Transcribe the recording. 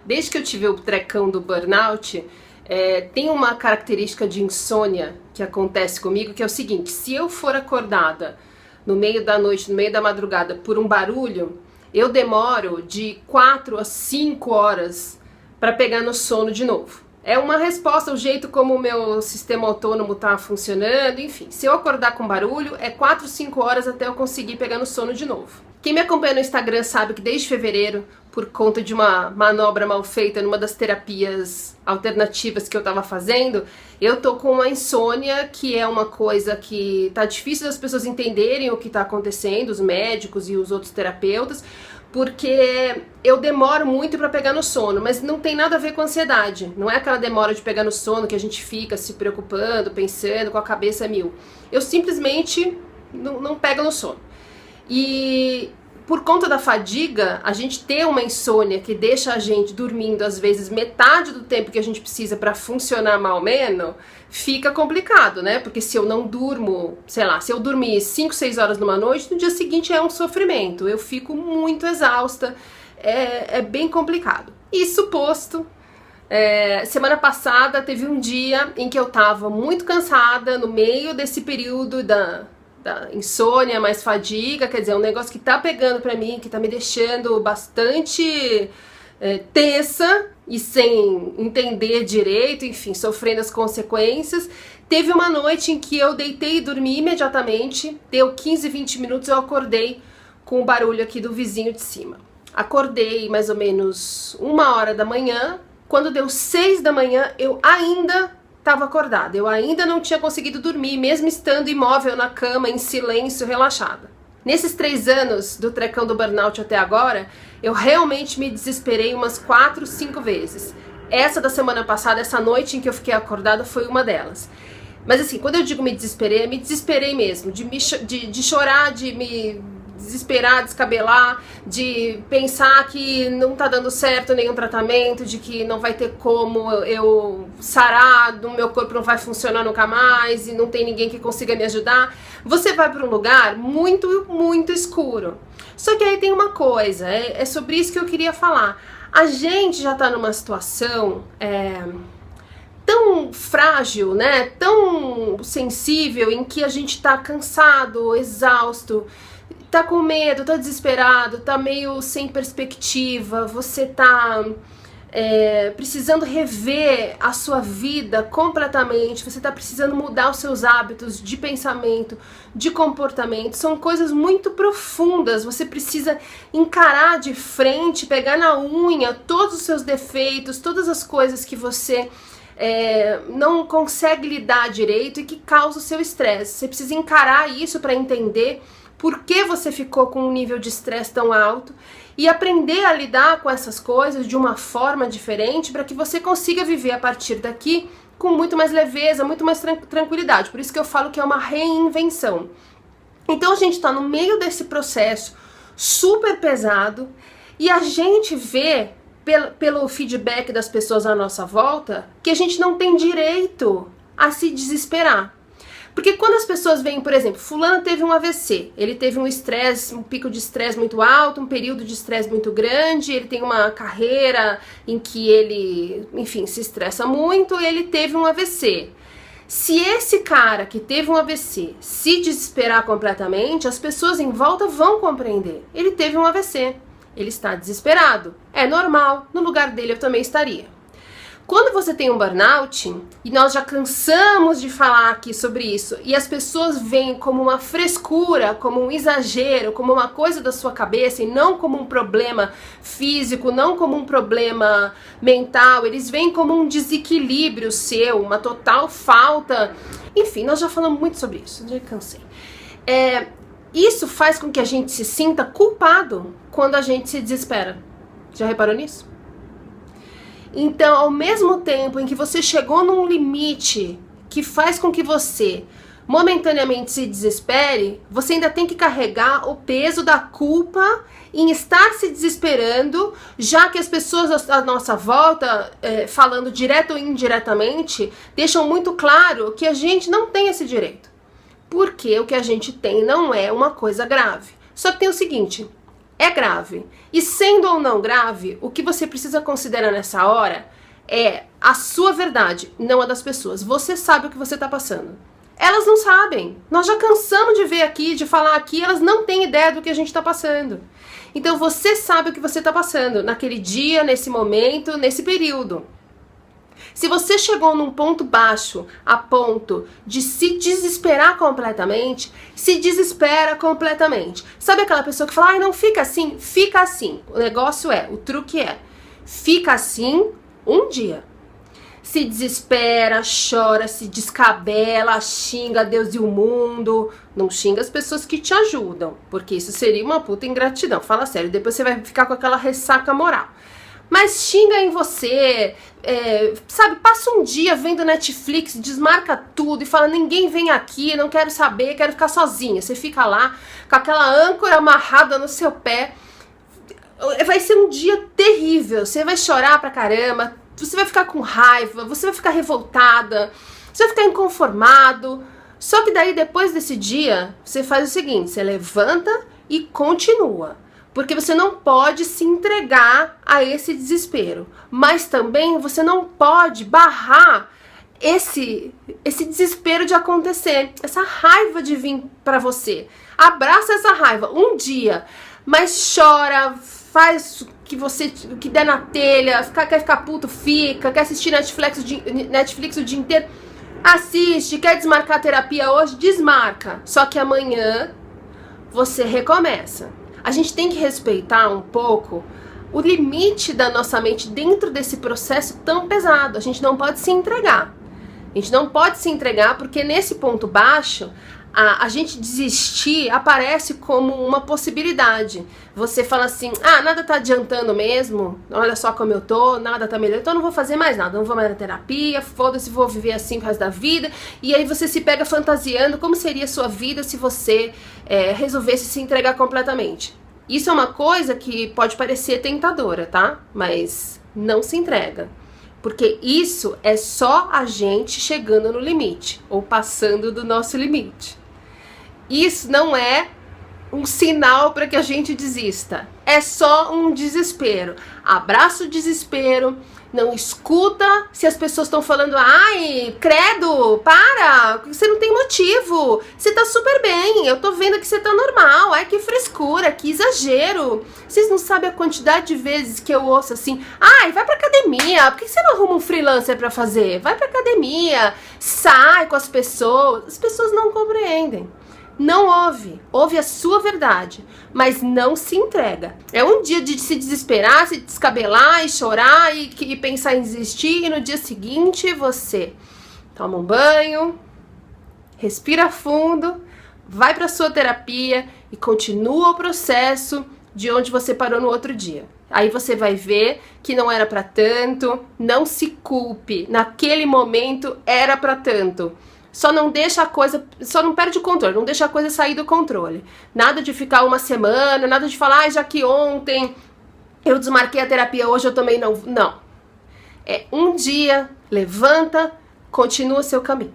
Desde que eu tive o trecão do burnout, tem uma característica de insônia que acontece comigo, que é o seguinte: se eu for acordada no meio da noite, no meio da madrugada, por um barulho, eu demoro de 4 a 5 horas para pegar no sono de novo. É uma resposta, o jeito como o meu sistema autônomo tá funcionando, enfim. Se eu acordar com barulho, é 4, 5 horas até eu conseguir pegar no sono de novo. Quem me acompanha no Instagram sabe que desde fevereiro, por conta de uma manobra mal feita numa das terapias alternativas que eu tava fazendo, eu tô com uma insônia, que é uma coisa que tá difícil das pessoas entenderem o que tá acontecendo, os médicos e os outros terapeutas, porque eu demoro muito pra pegar no sono, mas não tem nada a ver com ansiedade. Não é aquela demora de pegar no sono que a gente fica se preocupando, pensando, com a cabeça a mil. Eu simplesmente não pego no sono. E por conta da fadiga, a gente ter uma insônia que deixa a gente dormindo às vezes metade do tempo que a gente precisa para funcionar mal menos, fica complicado, né? Porque se eu não durmo, sei lá, se eu dormir 5, 6 horas numa noite, no dia seguinte é um sofrimento. Eu fico muito exausta, é bem complicado. Isso posto, semana passada teve um dia em que eu tava muito cansada, no meio desse período da insônia, mais fadiga, quer dizer, um negócio que tá pegando pra mim, que tá me deixando bastante tensa e sem entender direito, enfim, sofrendo as consequências. Teve uma noite em que eu deitei e dormi imediatamente, deu 15, 20 minutos, eu acordei com o barulho aqui do vizinho de cima. Acordei mais ou menos 1h da manhã, quando deu 6 da manhã, eu ainda estava acordada, eu ainda não tinha conseguido dormir, mesmo estando imóvel na cama, em silêncio, relaxada. Nesses 3 anos do trecão do burnout até agora, eu realmente me desesperei umas 4, 5 vezes. Essa da semana passada, essa noite em que eu fiquei acordada, foi uma delas. Mas assim, quando eu digo me desesperei mesmo, de chorar, de me desesperar, descabelar, de pensar que não tá dando certo nenhum tratamento, de que não vai ter como eu sarar, o meu corpo não vai funcionar nunca mais e não tem ninguém que consiga me ajudar. Você vai para um lugar muito, muito escuro. Só que aí tem uma coisa, é sobre isso que eu queria falar. A gente já tá numa situação tão frágil, né? Tão sensível, em que a gente tá cansado, exausto, tá com medo, tá desesperado, tá meio sem perspectiva, você tá precisando rever a sua vida completamente, você tá precisando mudar os seus hábitos de pensamento, de comportamento, são coisas muito profundas, você precisa encarar de frente, pegar na unha todos os seus defeitos, todas as coisas que você não consegue lidar direito e que causa o seu estresse. Você precisa encarar isso para entender por que você ficou com um nível de estresse tão alto e aprender a lidar com essas coisas de uma forma diferente para que você consiga viver a partir daqui com muito mais leveza, muito mais tranquilidade. Por isso que eu falo que é uma reinvenção. Então a gente está no meio desse processo super pesado e a gente vê pelo feedback das pessoas à nossa volta que a gente não tem direito a se desesperar. Porque quando as pessoas veem, por exemplo, fulano teve um AVC, ele teve um estresse, um pico de estresse muito alto, um período de estresse muito grande, ele tem uma carreira em que ele, enfim, se estressa muito, e ele teve um AVC. Se esse cara que teve um AVC se desesperar completamente, as pessoas em volta vão compreender. Ele teve um AVC, ele está desesperado. É normal, no lugar dele eu também estaria. Quando você tem um burnout, e nós já cansamos de falar aqui sobre isso, e as pessoas veem como uma frescura, como um exagero, como uma coisa da sua cabeça, e não como um problema físico, não como um problema mental, eles veem como um desequilíbrio seu, uma total falta. Enfim, nós já falamos muito sobre isso, já cansei. Isso faz com que a gente se sinta culpado quando a gente se desespera. Já reparou nisso? Então, ao mesmo tempo em que você chegou num limite que faz com que você momentaneamente se desespere, você ainda tem que carregar o peso da culpa em estar se desesperando, já que as pessoas à nossa volta, falando direto ou indiretamente, deixam muito claro que a gente não tem esse direito. Porque o que a gente tem não é uma coisa grave. Só que tem o seguinte, é grave. E sendo ou não grave, o que você precisa considerar nessa hora é a sua verdade, não a das pessoas. Você sabe o que você está passando. Elas não sabem. Nós já cansamos de ver aqui, de falar aqui, elas não têm ideia do que a gente está passando. Então você sabe o que você está passando naquele dia, nesse momento, nesse período. Se você chegou num ponto baixo, a ponto de se desesperar completamente, se desespera completamente. Sabe aquela pessoa que fala, ai, não fica assim? Fica assim. O negócio é, o truque é, fica assim um dia. Se desespera, chora, se descabela, xinga Deus e o mundo. Não xinga as pessoas que te ajudam, porque isso seria uma puta ingratidão. Fala sério, depois você vai ficar com aquela ressaca moral. Mas xinga em você, sabe, passa um dia vendo Netflix, desmarca tudo e fala, ninguém vem aqui, não quero saber, quero ficar sozinha. Você fica lá com aquela âncora amarrada no seu pé. Vai ser um dia terrível, você vai chorar pra caramba, você vai ficar com raiva, você vai ficar revoltada, você vai ficar inconformado. Só que daí depois desse dia, você faz o seguinte, você levanta e continua. Porque você não pode se entregar a esse desespero. Mas também você não pode barrar esse desespero de acontecer. Essa raiva de vir pra você. Abraça essa raiva um dia. Mas chora, faz o que der na telha. Quer ficar puto, fica. Quer assistir Netflix o dia inteiro? Assiste. Quer desmarcar a terapia hoje? Desmarca. Só que amanhã você recomeça. A gente tem que respeitar um pouco o limite da nossa mente dentro desse processo tão pesado. A gente não pode se entregar. A gente não pode se entregar porque nesse ponto baixo, a gente desistir aparece como uma possibilidade. Você fala assim, ah, nada tá adiantando mesmo, olha só como eu tô, nada tá melhor, então eu não vou fazer mais nada, não vou mais na terapia, foda-se, vou viver assim pro resto da vida. E aí você se pega fantasiando como seria a sua vida se você resolvesse se entregar completamente. Isso é uma coisa que pode parecer tentadora, tá? Mas não se entrega. Porque isso é só a gente chegando no limite, ou passando do nosso limite. Isso não é um sinal para que a gente desista. É só um desespero. Abraça o desespero, não escuta se as pessoas estão falando, ai, credo, para, você não tem motivo, você tá super bem, eu tô vendo que você tá normal, ai, que frescura, que exagero. Vocês não sabem a quantidade de vezes que eu ouço assim, ai, vai pra academia, por que você não arruma um freelancer pra fazer? Vai pra academia, sai com as pessoas não compreendem. Não ouve a sua verdade, mas não se entrega. É um dia de se desesperar, se descabelar e chorar e pensar em desistir, e no dia seguinte você toma um banho, respira fundo, vai para sua terapia e continua o processo de onde você parou no outro dia. Aí você vai ver que não era para tanto, não se culpe, naquele momento era para tanto. Só não deixa a coisa, só não perde o controle, não deixa a coisa sair do controle. Nada de ficar uma semana, nada de falar, já que ontem eu desmarquei a terapia, hoje eu também não. Não. É um dia, levanta, continua seu caminho.